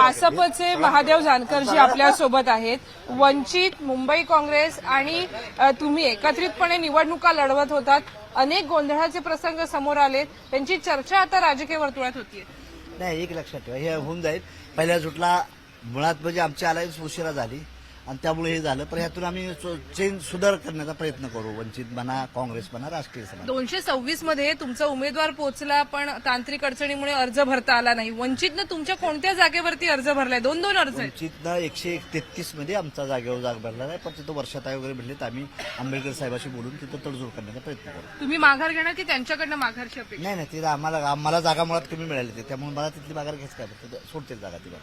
रासपचे महादेव जानकरजी आपल्या सोबत आहेत. वंचित, मुंबई काँग्रेस आणि तुम्ही एकत्रितपणे निवडणुका लढवत होतात. अनेक गोंधळाचे प्रसंग समोर आलेत. त्यांची चर्चा आता राजकीय वर्तुळात होतीये. नाही, एक लक्षात ठेवा, हे होऊन जाईल. पहिल्या जुटला मुळात म्हणजे आमची अलायन्स उशिरा झाली आणि त्यामुळे हे झालं. पण ह्यातून आम्ही चेंज सुधार करण्याचा प्रयत्न करू. वंचित म्हणा, काँग्रेस म्हणा, राष्ट्रीय समाज. 226 मध्ये तुमचा उमेदवार पोहोचला, पण तांत्रिक अडचणीमुळे अर्ज भरता आला नाही. वंचितनं तुमच्या कोणत्या जागेवरती अर्ज भरलाय? दोन अर्ज आहेत. वंचितनं 133 मध्ये आमचा जागेवर जाग भरला नाही, पण तिथं वर्षाताई वगैरे भेटले तर आम्ही आंबेडकर साहेबाशी बोलून तिथं तडजोड करण्याचा प्रयत्न करू. तुम्ही माघार घेणार की त्यांच्याकडनं माघारची अपेक्षा? नाही, तिथं आम्हाला जागा मुळात कमी मिळाली, त्यामुळे मला तिथली माघार घ्यायचं काय, सोडते जागा तिला.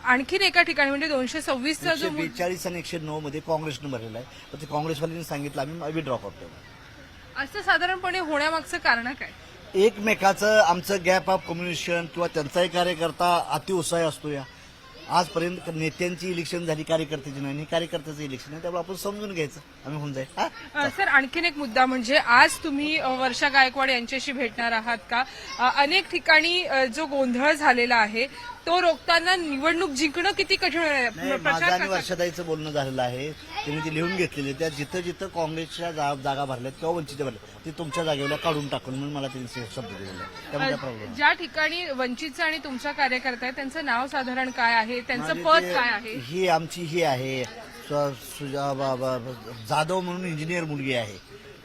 आणखीन एका ठिकाणी म्हणजे 226चा जो 142 आणि 109 मध्ये काँग्रेसनं भरलेला आहे. पण ते काँग्रेसवाल्यांनी सांगितलं आम्ही विड्रॉ करतो. असं साधारणपणे होण्यामागचं कारण काय? एकमेकाचं आमचं गॅप ऑफ कम्युनिकेशन किंवा त्यांचाही कार्यकर्ता अतिउत्साही असतो. या आजपर्यंत नेत्यांची इलेक्शन झाली, कार्यकर्त्याची नाही, कार्यकर्त्याचं इलेक्शन आहे. त्यामुळे आपण समजून घ्यायचं, आम्ही होऊन जाईल. सर, आणखीन एक मुद्दा म्हणजे आज तुम्ही वर्षा गायकवाड यांच्याशी भेटणार आहात का? अनेक ठिकाणी जो गोंधळ झालेला आहे तो रोखताना निवडणूक जिंकणं किती कठीण आहे? माझं आणि वर्षाताईचं बोलणं झालेलं आहे. त्यांनी ते लिहून घेतलेले. त्या जिथं जिथं काँग्रेसच्या जागा भरल्यात किंवा वंचितच्या भरल्या ते तुमच्या जागेला काढून टाकून म्हणून मला त्यांनी शब्द दिलेला आहे. त्यामुळे प्रॉब्लेम. ज्या ठिकाणी वंचितचा आणि तुमचा कार्यकर्ता आहे त्यांचं नाव साधारण काय आहे? त्यांचं पद काय आहे? ही आमची ही आहे जाधव म्हणून इंजिनियर मुलगी आहे,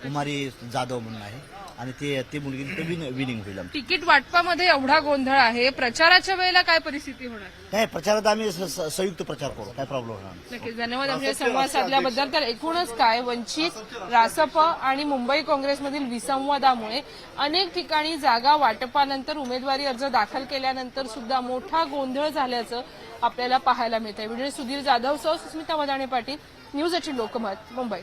कुमारी जाधव म्हणून आहे, आणि ते मुलगी विनिंग होईल. तिकीट वाटपामध्ये एवढा गोंधळ आहे, प्रचाराच्या वेळेला काय परिस्थिती होणार? नाही, प्रचारात आम्ही संयुक्त प्रचार करू, काय प्रॉब्लेम होणार नाही. नक्कीच, धन्यवाद आमच्या संवाद साधल्याबद्दल. तर एकूणच काय, वंचित, रासप आणि मुंबई काँग्रेसमधील विसंवादामुळे अनेक ठिकाणी जागा वाटपानंतर उमेदवारी अर्ज दाखल केल्यानंतर सुद्धा मोठा गोंधळ झाल्याचं आपल्याला पाहायला मिळतंय. व्हिडिओ सुधीर जाधव सह सुस्मिता मदाणे पाटील, न्यूज 18 लोकमत, मुंबई.